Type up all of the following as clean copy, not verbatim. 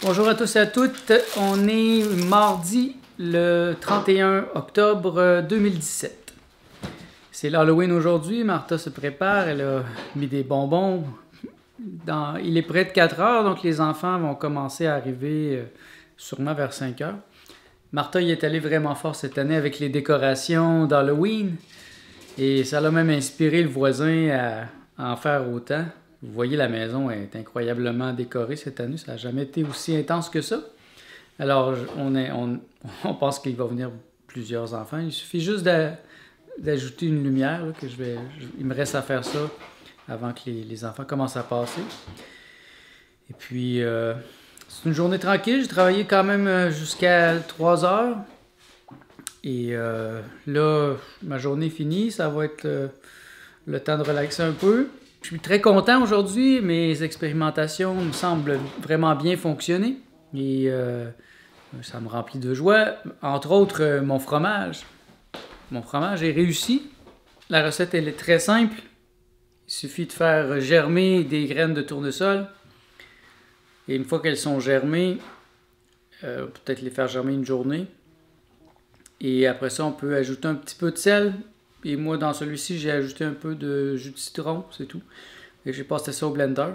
Bonjour à tous et à toutes. On est mardi le 31 octobre 2017. C'est l'Halloween aujourd'hui. Martha se prépare. Elle a mis des bonbons. Il est près de 4 heures, donc les enfants vont commencer à arriver sûrement vers 5 heures. Martha y est allée vraiment fort cette année avec les décorations d'Halloween. Et ça l'a même inspiré le voisin à en faire autant. Vous voyez, la maison est incroyablement décorée cette année. Ça n'a jamais été aussi intense que ça. Alors, on pense qu'il va venir plusieurs enfants. Il suffit juste d'ajouter une lumière. Là, il me reste à faire ça avant que les enfants commencent à passer. Et puis, c'est une journée tranquille. J'ai travaillé quand même jusqu'à 3 heures. Et là, ma journée est finie. Ça va être le temps de relaxer un peu. Je suis très content aujourd'hui. Mes expérimentations me semblent vraiment bien fonctionner. Et ça me remplit de joie. Entre autres, mon fromage. Mon fromage est réussi. La recette, elle est très simple. Il suffit de faire germer des graines de tournesol. Et une fois qu'elles sont germées, peut-être les faire germer une journée. Et après ça, on peut ajouter un petit peu de sel. Et moi, dans celui-ci, j'ai ajouté un peu de jus de citron, c'est tout. Et j'ai passé ça au blender.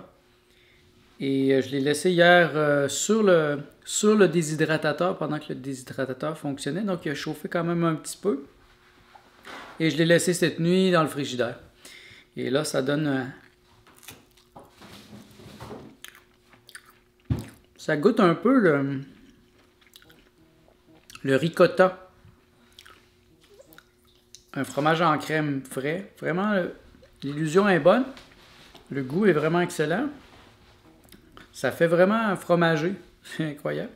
Et je l'ai laissé hier sur le déshydratateur pendant que le déshydratateur fonctionnait. Donc, il a chauffé quand même un petit peu. Et je l'ai laissé cette nuit dans le frigidaire. Et là, ça donne... ça goûte un peu le ricotta. Un fromage en crème frais. Vraiment, l'illusion est bonne. Le goût est vraiment excellent. Ça fait vraiment un fromager. C'est incroyable.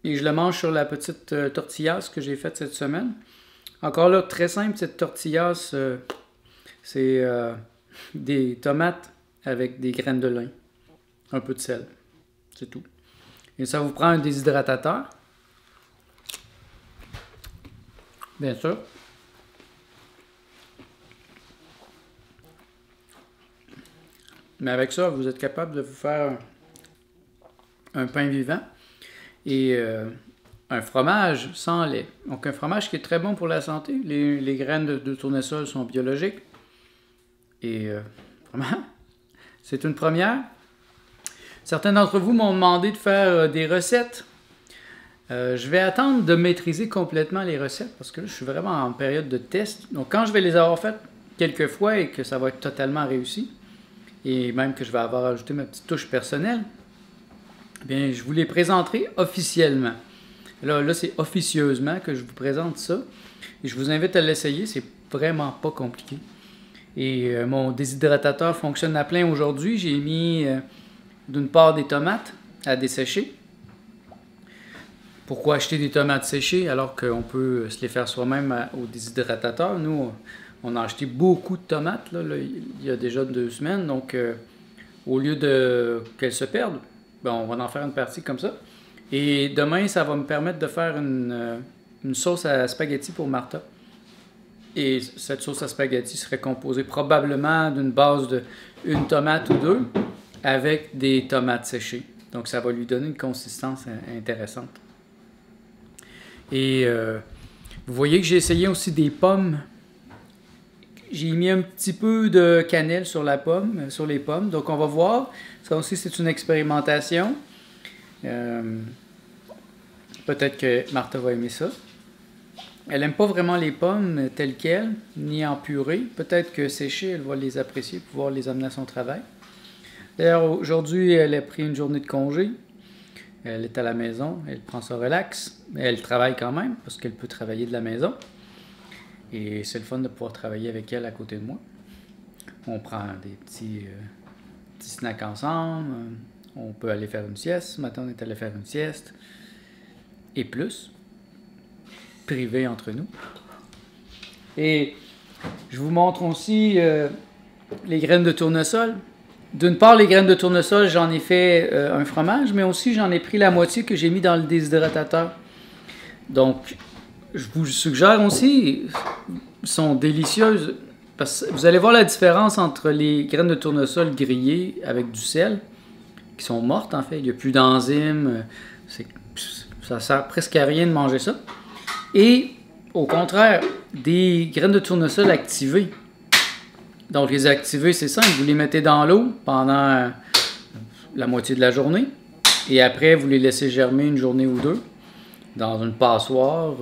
Et je le mange sur la petite tortillasse que j'ai faite cette semaine. Encore là, très simple, cette tortillasse. C'est des tomates avec des graines de lin. Un peu de sel. C'est tout. Et ça vous prend un déshydratateur. Bien sûr. Mais avec ça, vous êtes capable de vous faire un pain vivant et un fromage sans lait. Donc un fromage qui est très bon pour la santé. Les graines de tournesol sont biologiques. Et vraiment, c'est une première. Certains d'entre vous m'ont demandé de faire des recettes. Je vais attendre de maîtriser complètement les recettes parce que là, je suis vraiment en période de test. Donc quand je vais les avoir faites quelques fois et que ça va être totalement réussi, et même que je vais avoir ajouté ma petite touche personnelle, bien, je vous les présenterai officiellement. Là c'est officieusement que je vous présente ça. Et je vous invite à l'essayer, c'est vraiment pas compliqué. Et mon déshydratateur fonctionne à plein aujourd'hui. J'ai mis d'une part des tomates à dessécher. Pourquoi acheter des tomates séchées alors qu'on peut se les faire soi-même au déshydratateur? Nous, on a acheté beaucoup de tomates là, il y a déjà 2 semaines. Donc, au lieu qu'elles se perdent, ben, on va en faire une partie comme ça. Et demain, ça va me permettre de faire une sauce à spaghetti pour Martha. Et cette sauce à spaghetti serait composée probablement d'une base de une tomate ou 2 avec des tomates séchées. Donc, ça va lui donner une consistance intéressante. Et vous voyez que j'ai essayé aussi des pommes. J'ai mis un petit peu de cannelle sur les pommes. Donc, on va voir. Ça aussi, c'est une expérimentation. Peut-être que Martha va aimer ça. Elle n'aime pas vraiment les pommes telles quelles, ni en purée. Peut-être que séchées, elle va les apprécier pour pouvoir les amener à son travail. D'ailleurs, aujourd'hui, elle a pris une journée de congé. Elle est à la maison, elle prend ça relax. Mais elle travaille quand même, parce qu'elle peut travailler de la maison. Et c'est le fun de pouvoir travailler avec elle à côté de moi. On prend des petits snacks ensemble. On peut aller faire une sieste. Ce matin, on est allé faire une sieste. Et plus. Privé entre nous. Et je vous montre aussi les graines de tournesol. D'une part, les graines de tournesol, j'en ai fait un fromage, mais aussi j'en ai pris la moitié que j'ai mis dans le déshydratateur. Donc, je vous suggère aussi, sont délicieuses. Parce que vous allez voir la différence entre les graines de tournesol grillées avec du sel qui sont mortes en fait. Il n'y a plus d'enzymes. Ça sert presque à rien de manger ça. Et au contraire, des graines de tournesol activées. Donc les activer, c'est simple. Vous les mettez dans l'eau pendant la moitié de la journée. Et après, vous les laissez germer une journée ou deux dans une passoire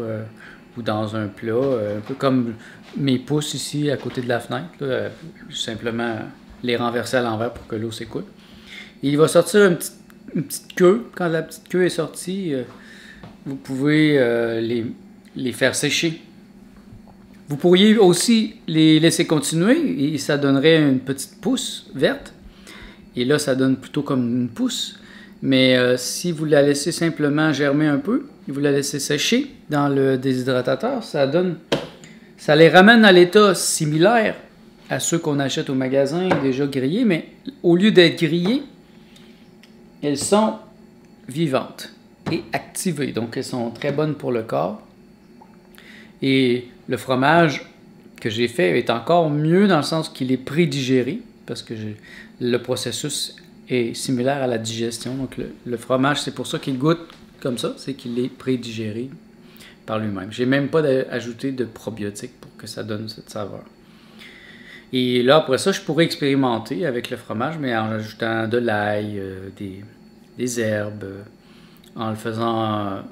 ou dans un plat, un peu comme mes pousses ici à côté de la fenêtre. Là, simplement les renverser à l'envers pour que l'eau s'écoule. Et il va sortir une petite queue. Quand la petite queue est sortie, vous pouvez les faire sécher. Vous pourriez aussi les laisser continuer et ça donnerait une petite pousse verte. Et là, ça donne plutôt comme une pousse. Mais si vous la laissez simplement germer un peu, et vous la laissez sécher dans le déshydratateur, ça les ramène à l'état similaire à ceux qu'on achète au magasin déjà grillés, mais au lieu d'être grillées, elles sont vivantes et activées. Donc, elles sont très bonnes pour le corps. Et le fromage que j'ai fait est encore mieux dans le sens qu'il est prédigéré, parce que le processus est similaire à la digestion. Donc le fromage, c'est pour ça qu'il goûte comme ça, c'est qu'il est prédigéré par lui-même. J'ai même pas ajouté de probiotiques pour que ça donne cette saveur. Et là, après ça, je pourrais expérimenter avec le fromage, mais en ajoutant de l'ail, des herbes, en le faisant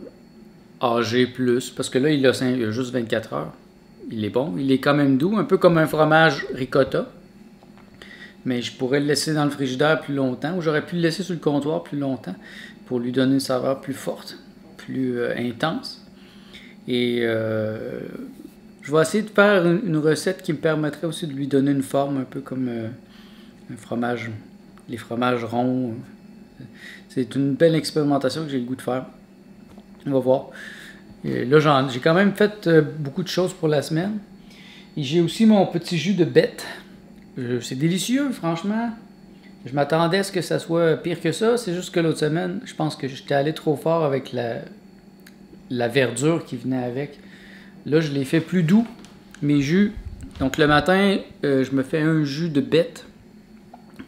âgé plus, parce que là, il a juste 24 heures. Il est bon, il est quand même doux, un peu comme un fromage ricotta. Mais je pourrais le laisser dans le frigidaire plus longtemps, ou j'aurais pu le laisser sur le comptoir plus longtemps pour lui donner une saveur plus forte, plus intense. Et je vais essayer de faire une recette qui me permettrait aussi de lui donner une forme un peu comme un fromage, les fromages ronds. C'est une belle expérimentation que j'ai le goût de faire. On va voir. Et là, j'ai quand même fait beaucoup de choses pour la semaine. Et j'ai aussi mon petit jus de bête. C'est délicieux, franchement. Je m'attendais à ce que ça soit pire que ça. C'est juste que l'autre semaine, je pense que j'étais allé trop fort avec la verdure qui venait avec. Là, je l'ai fait plus doux, mes jus. Donc le matin, je me fais un jus de bête.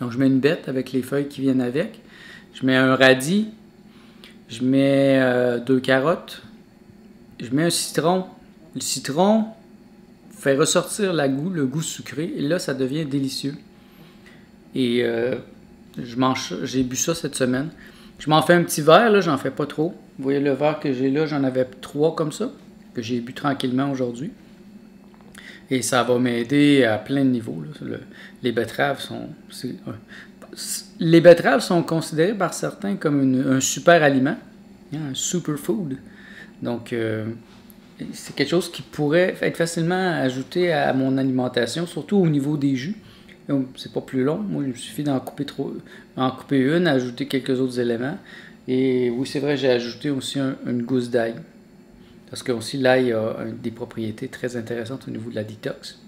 Donc je mets une bête avec les feuilles qui viennent avec. Je mets un radis. Je mets 2 carottes. Je mets un citron. Le citron fait ressortir le goût sucré. Et là, ça devient délicieux. Et j'ai bu ça cette semaine. Je m'en fais un petit verre, là, j'en fais pas trop. Vous voyez le verre que j'ai là, j'en avais 3 comme ça, que j'ai bu tranquillement aujourd'hui. Et ça va m'aider à plein de niveaux. Là. Les betteraves sont considérées par certains comme un super aliment, un superfood. Donc, c'est quelque chose qui pourrait être facilement ajouté à mon alimentation, surtout au niveau des jus. C'est pas plus long. Moi, il me suffit d'en couper une, ajouter quelques autres éléments. Et oui, c'est vrai, j'ai ajouté aussi une gousse d'ail. Parce que aussi l'ail a des propriétés très intéressantes au niveau de la détox.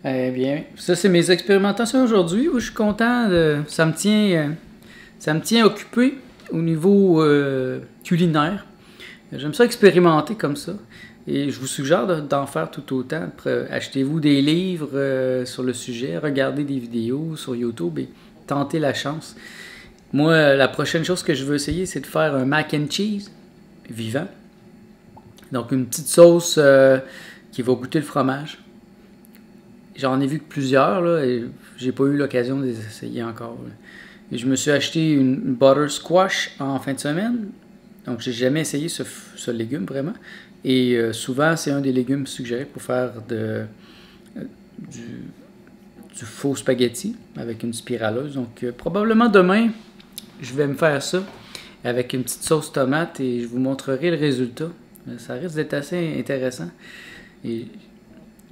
Eh bien, ça c'est mes expérimentations aujourd'hui. Je suis content. Ça me tient occupé au niveau culinaire. J'aime ça expérimenter comme ça. Et je vous suggère d'en faire tout autant. Achetez-vous des livres sur le sujet, regardez des vidéos sur YouTube et tentez la chance. Moi, la prochaine chose que je veux essayer, c'est de faire un mac and cheese vivant. Donc, une petite sauce qui va goûter le fromage. J'en ai vu que plusieurs, là, et j'ai pas eu l'occasion de les essayer encore. Là. Et je me suis acheté une butter squash en fin de semaine. Donc, j'ai jamais essayé ce légume, vraiment. Et souvent, c'est un des légumes suggérés pour faire du faux spaghetti avec une spiraleuse. Donc, probablement demain, je vais me faire ça avec une petite sauce tomate et je vous montrerai le résultat. Ça risque d'être assez intéressant. Et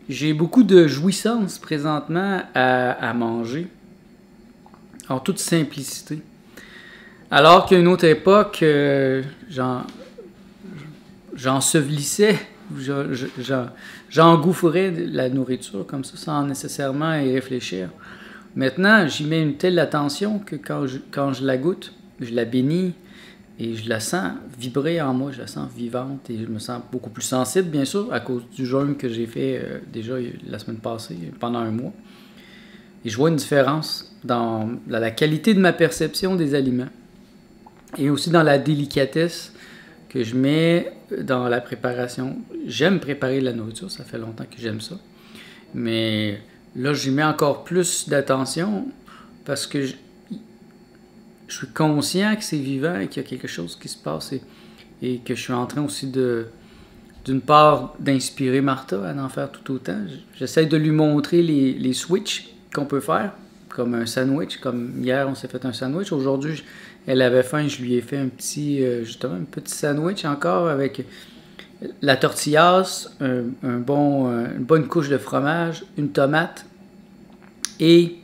j'ai beaucoup de jouissance présentement à manger, en toute simplicité. Alors qu'à une autre époque, j'ensevelissais, j'engouffrais la nourriture comme ça, sans nécessairement y réfléchir. Maintenant, j'y mets une telle attention que quand je la goûte, je la bénis et je la sens vibrer en moi, je la sens vivante et je me sens beaucoup plus sensible, bien sûr, à cause du jeûne que j'ai fait déjà la semaine passée, pendant un mois. Et je vois une différence dans la qualité de ma perception des aliments et aussi dans la délicatesse que je mets dans la préparation. J'aime préparer de la nourriture, ça fait longtemps que j'aime ça. Mais là, j'y mets encore plus d'attention parce que je suis conscient que c'est vivant et qu'il y a quelque chose qui se passe et que je suis en train aussi d'une part, d'inspirer Martha à en faire tout autant. J'essaie de lui montrer les switches qu'on peut faire, comme un sandwich. Comme hier, on s'est fait un sandwich. Aujourd'hui, elle avait faim, je lui ai fait un petit sandwich encore avec la tortillasse, une bonne couche de fromage, une tomate et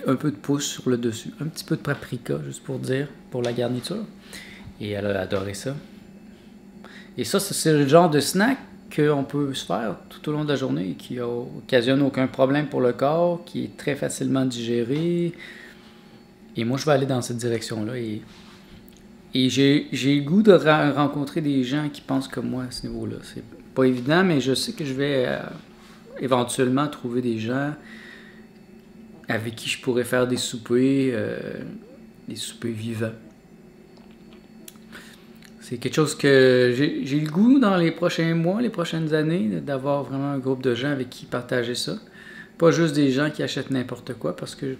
un peu de pouce sur le dessus. Un petit peu de paprika, juste pour dire, pour la garniture. Et elle a adoré ça. Et ça, c'est le genre de snack qu'on peut se faire tout au long de la journée, qui n'occasionne aucun problème pour le corps, qui est très facilement digéré. Et moi, je vais aller dans cette direction-là. Et j'ai le goût de rencontrer des gens qui pensent comme moi à ce niveau-là. C'est pas évident, mais je sais que je vais éventuellement trouver des gens avec qui je pourrais faire des soupers vivants. C'est quelque chose que j'ai le goût dans les prochains mois, les prochaines années, d'avoir vraiment un groupe de gens avec qui partager ça. Pas juste des gens qui achètent n'importe quoi, parce que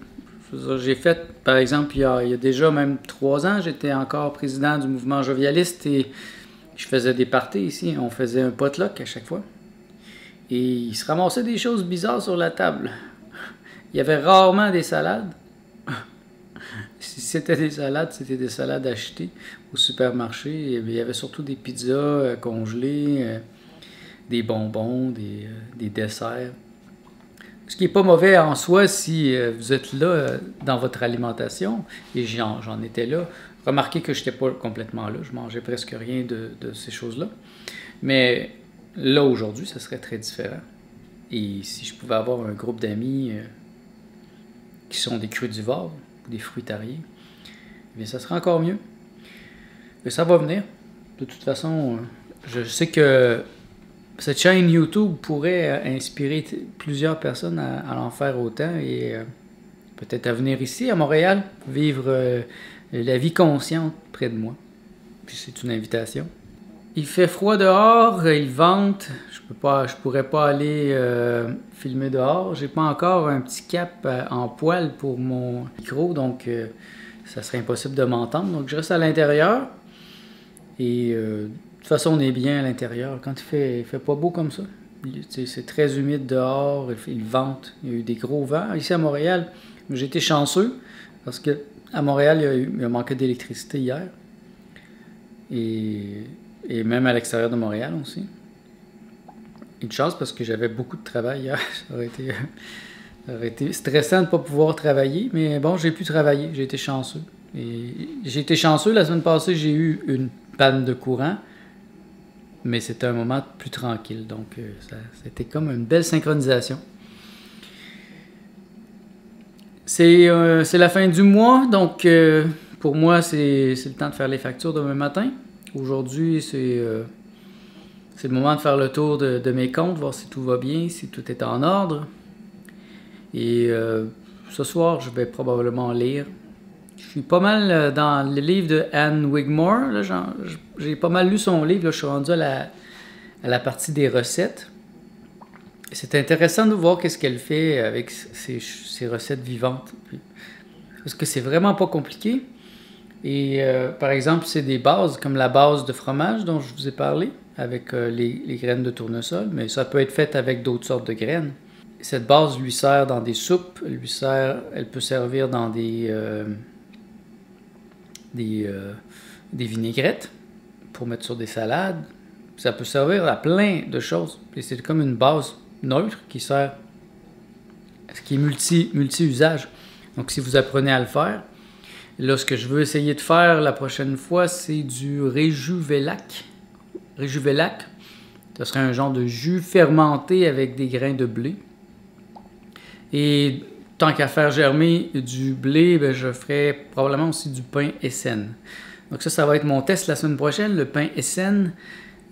j'ai fait, par exemple, il y a déjà même 3 ans, j'étais encore président du mouvement jovialiste et je faisais des parties ici. On faisait un potluck à chaque fois. Et il se ramassait des choses bizarres sur la table. Il y avait rarement des salades. Si c'était des salades achetées au supermarché. Il y avait surtout des pizzas congelées, des bonbons, des desserts. Ce qui n'est pas mauvais en soi si vous êtes là dans votre alimentation, et j'en étais là. Remarquez que je n'étais pas complètement là, je mangeais presque rien de ces choses-là. Mais là, aujourd'hui, ça serait très différent. Et si je pouvais avoir un groupe d'amis qui sont des crudivores, ou des fruitariens, eh bien, ça serait encore mieux. Et ça va venir. De toute façon, je sais que cette chaîne YouTube pourrait inspirer plusieurs personnes à en faire autant et peut-être à venir ici à Montréal, vivre la vie consciente près de moi. Puis c'est une invitation. Il fait froid dehors, il vente. Je pourrais pas aller filmer dehors. J'ai pas encore un petit cap en poil pour mon micro, donc ça serait impossible de m'entendre. Donc je reste à l'intérieur. Et de toute façon, on est bien à l'intérieur. Quand il fait pas beau comme ça, c'est très humide dehors, il vente. Il y a eu des gros vents. Ici à Montréal, j'ai été chanceux parce que à Montréal, il a manqué d'électricité hier. Et même à l'extérieur de Montréal aussi. Une chance parce que j'avais beaucoup de travail hier. Ça aurait été stressant de ne pas pouvoir travailler, mais bon, j'ai pu travailler. J'ai été chanceux. Et j'ai été chanceux, la semaine passée, j'ai eu une panne de courant, mais c'était un moment plus tranquille. Donc, c'était comme une belle synchronisation. C'est la fin du mois, donc pour moi, c'est le temps de faire les factures demain matin. Aujourd'hui, c'est le moment de faire le tour de mes comptes, voir si tout va bien, si tout est en ordre. Et ce soir, je vais probablement lire. Je suis pas mal dans le livre de Anne Wigmore. J'ai pas mal lu son livre. Là, je suis rendu à la partie des recettes. C'est intéressant de voir qu'est-ce qu'elle fait avec ces recettes vivantes. Parce que c'est vraiment pas compliqué. Et par exemple, c'est des bases, comme la base de fromage dont je vous ai parlé, avec les graines de tournesol, mais ça peut être fait avec d'autres sortes de graines. Cette base lui sert dans des soupes, elle peut servir dans des vinaigrettes pour mettre sur des salades. Ça peut servir à plein de choses. Et c'est comme une base neutre qui sert, qui est multi-usage. Donc si vous apprenez à le faire, là ce que je veux essayer de faire la prochaine fois, c'est du Réjuvelac. Réjuvelac, ce serait un genre de jus fermenté avec des grains de blé. Et tant qu'à faire germer du blé, ben, je ferai probablement aussi du pain Essen. Donc ça va être mon test la semaine prochaine, le pain Essen,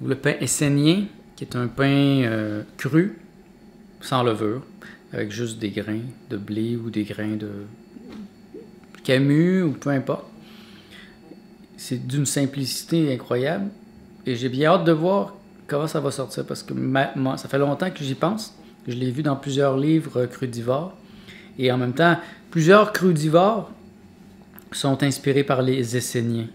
ou le pain essénien, qui est un pain cru, sans levure, avec juste des grains de blé ou des grains de Camus ou peu importe. C'est d'une simplicité incroyable et j'ai bien hâte de voir comment ça va sortir parce que moi, ça fait longtemps que j'y pense. Je l'ai vu dans plusieurs livres crudivores et en même temps, plusieurs crudivores sont inspirés par les Esséniens.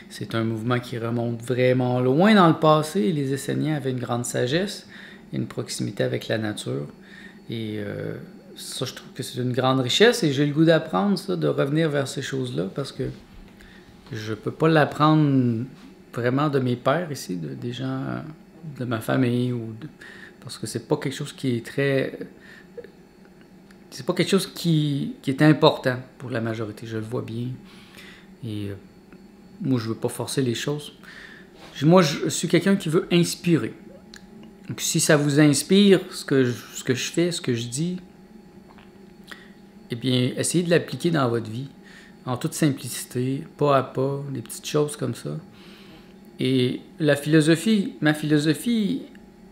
C'est un mouvement qui remonte vraiment loin dans le passé. Les Esséniens avaient une grande sagesse et une proximité avec la nature. Et ça, je trouve que c'est une grande richesse et j'ai le goût d'apprendre ça, de revenir vers ces choses-là parce que je peux pas l'apprendre vraiment de mes pères ici, des gens de ma famille, parce que c'est pas quelque chose qui est très... C'est pas quelque chose qui est important pour la majorité, je le vois bien. Et moi, je veux pas forcer les choses. Moi, je suis quelqu'un qui veut inspirer. Donc, si ça vous inspire, ce que je fais, ce que je dis, eh bien, essayez de l'appliquer dans votre vie, en toute simplicité, pas à pas, des petites choses comme ça. Et ma philosophie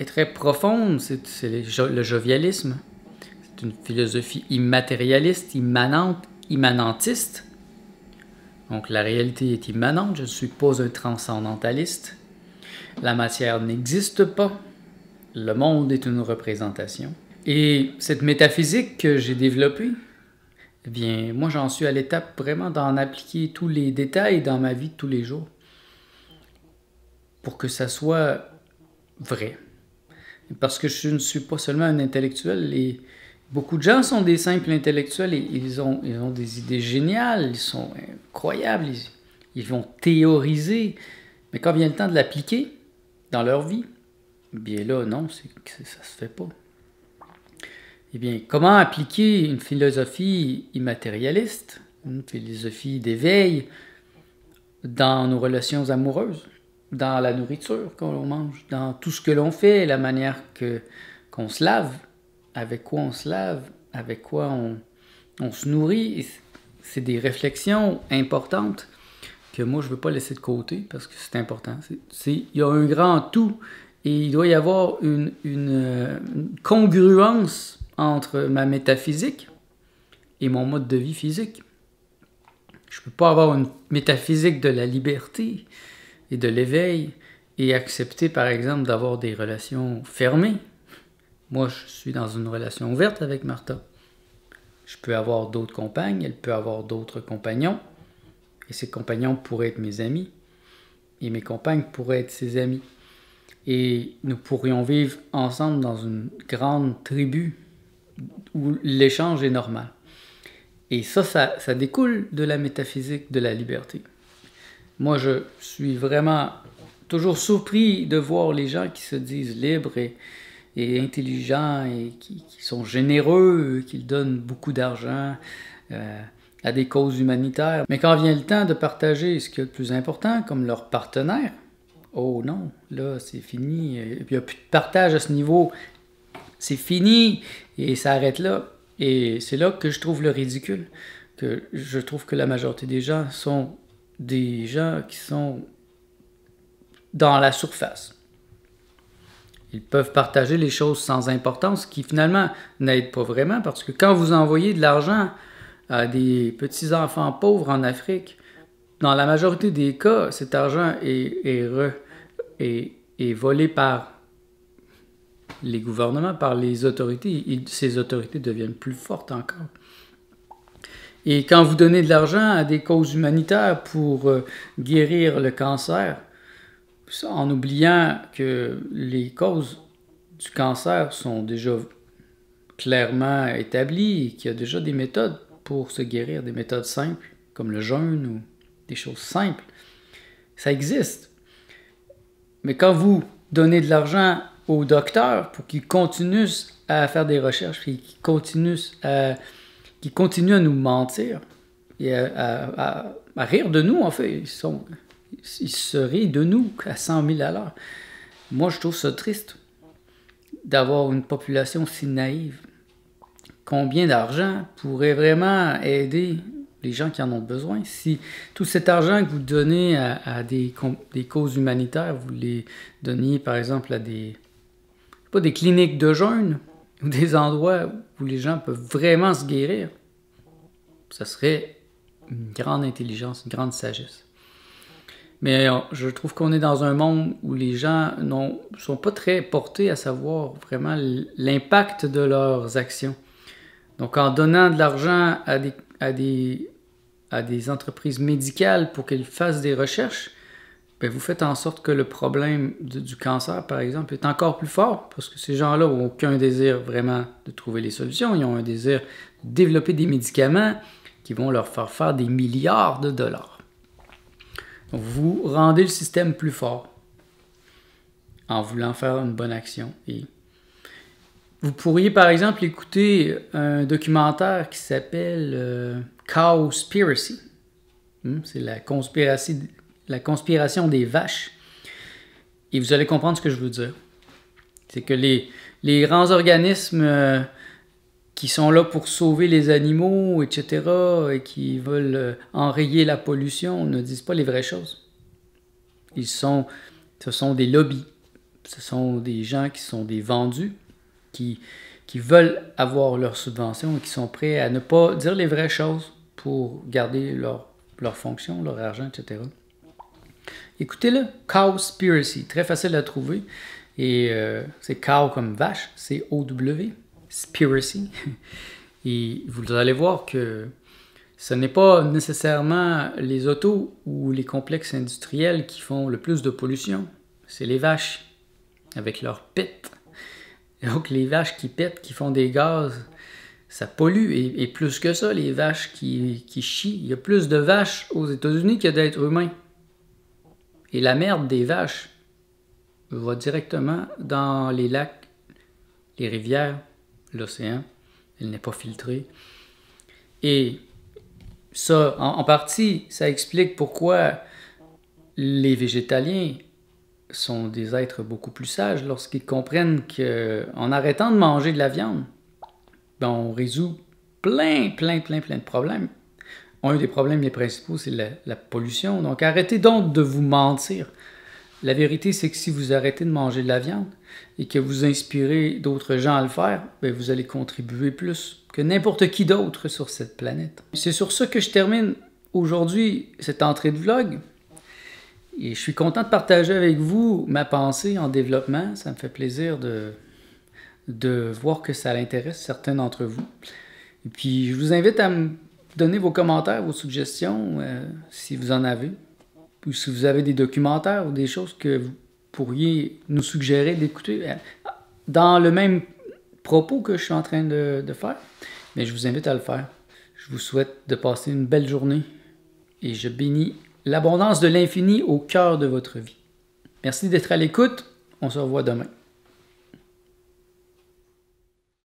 est très profonde, c'est le jovialisme. C'est une philosophie immatérialiste, immanentiste. Donc la réalité est immanente, je ne suis pas un transcendentaliste. La matière n'existe pas, le monde est une représentation. Et cette métaphysique que j'ai développée, eh bien, moi j'en suis à l'étape vraiment d'en appliquer tous les détails dans ma vie de tous les jours pour que ça soit vrai. Parce que je ne suis pas seulement un intellectuel, beaucoup de gens sont des simples intellectuels et ils ont des idées géniales, ils sont incroyables, ils vont théoriser, mais quand vient le temps de l'appliquer dans leur vie, eh bien là, non, ça se fait pas. Eh bien, comment appliquer une philosophie immatérialiste, une philosophie d'éveil dans nos relations amoureuses, dans la nourriture qu'on mange, dans tout ce que l'on fait, la manière qu'on se lave, avec quoi on se lave, avec quoi on se nourrit. C'est des réflexions importantes que moi, je ne veux pas laisser de côté parce que c'est important. Il y a un grand tout et il doit y avoir une congruence entre ma métaphysique et mon mode de vie physique. Je ne peux pas avoir une métaphysique de la liberté et de l'éveil et accepter, par exemple, d'avoir des relations fermées. Moi, je suis dans une relation ouverte avec Martha. Je peux avoir d'autres compagnes, elle peut avoir d'autres compagnons, et ces compagnons pourraient être mes amis, et mes compagnes pourraient être ses amis. Et nous pourrions vivre ensemble dans une grande tribu où l'échange est normal. Et ça découle de la métaphysique de la liberté. Moi, je suis vraiment toujours surpris de voir les gens qui se disent libres et intelligents et qui sont généreux, qui donnent beaucoup d'argent à des causes humanitaires. Mais quand vient le temps de partager ce qui est le plus important, comme leur partenaire, oh non, là c'est fini, il n'y a plus de partage à ce niveau, c'est fini et ça arrête là. Et c'est là que je trouve le ridicule, que je trouve que la majorité des gens sont des gens qui sont dans la surface. Ils peuvent partager les choses sans importance qui finalement n'aident pas vraiment parce que quand vous envoyez de l'argent à des petits-enfants pauvres en Afrique, dans la majorité des cas, cet argent est volé par les gouvernements, par les autorités, et ces autorités deviennent plus fortes encore. Et quand vous donnez de l'argent à des causes humanitaires pour guérir le cancer, en oubliant que les causes du cancer sont déjà clairement établies et qu'il y a déjà des méthodes pour se guérir, des méthodes simples, comme le jeûne ou des choses simples, ça existe. Mais quand vous donnez de l'argent aux docteurs pour qu'ils continuent à faire des recherches et qu'ils continuent à nous mentir et à rire de nous, en fait, ils se rient de nous à 100 000 à l'heure. Moi, je trouve ça triste d'avoir une population si naïve. Combien d'argent pourrait vraiment aider les gens qui en ont besoin? Si tout cet argent que vous donnez à des causes humanitaires, vous les donniez par exemple à des cliniques de jeûne ou des endroits où où les gens peuvent vraiment se guérir, ça serait une grande intelligence, une grande sagesse. Mais je trouve qu'on est dans un monde où les gens ne sont pas très portés à savoir vraiment l'impact de leurs actions. Donc, en donnant de l'argent à des entreprises médicales pour qu'elles fassent des recherches, bien, vous faites en sorte que le problème du cancer, par exemple, est encore plus fort parce que ces gens-là n'ont aucun désir vraiment de trouver les solutions. Ils ont un désir de développer des médicaments qui vont leur faire des milliards de dollars. Donc, vous rendez le système plus fort en voulant faire une bonne action. Et vous pourriez, par exemple, écouter un documentaire qui s'appelle Cowspiracy. C'est la conspiration des vaches. Et vous allez comprendre ce que je veux dire. C'est que les grands organismes qui sont là pour sauver les animaux, etc., et qui veulent enrayer la pollution, ne disent pas les vraies choses. Ce sont des lobbies. Ce sont des gens qui sont des vendus, qui veulent avoir leur subvention et qui sont prêts à ne pas dire les vraies choses pour garder leur fonction, leur argent, etc. Écoutez-le, Cowspiracy, très facile à trouver. Et c'est cow comme vache, c'est O-W, spiracy. Et vous allez voir que ce n'est pas nécessairement les autos ou les complexes industriels qui font le plus de pollution. C'est les vaches, avec leurs pets. Donc les vaches qui pètent, qui font des gaz, ça pollue. Et plus que ça, les vaches qui chient. Il y a plus de vaches aux États-Unis qu'il y a d'êtres humains. Et la merde des vaches va directement dans les lacs, les rivières, l'océan. Elle n'est pas filtrée. Et ça, en partie, ça explique pourquoi les végétaliens sont des êtres beaucoup plus sages lorsqu'ils comprennent qu'en arrêtant de manger de la viande, ben on résout plein de problèmes. Un des problèmes les principaux, c'est la pollution. Donc arrêtez donc de vous mentir. La vérité, c'est que si vous arrêtez de manger de la viande et que vous inspirez d'autres gens à le faire, ben vous allez contribuer plus que n'importe qui d'autre sur cette planète. C'est sur ça que je termine aujourd'hui cette entrée de vlog. Et je suis content de partager avec vous ma pensée en développement. Ça me fait plaisir de voir que ça intéresse certains d'entre vous. Et puis, je vous invite à me donner vos commentaires, vos suggestions, si vous en avez. Ou si vous avez des documentaires ou des choses que vous pourriez nous suggérer d'écouter dans le même propos que je suis en train de faire. Mais je vous invite à le faire. Je vous souhaite de passer une belle journée et je bénis l'abondance de l'infini au cœur de votre vie. Merci d'être à l'écoute. On se revoit demain.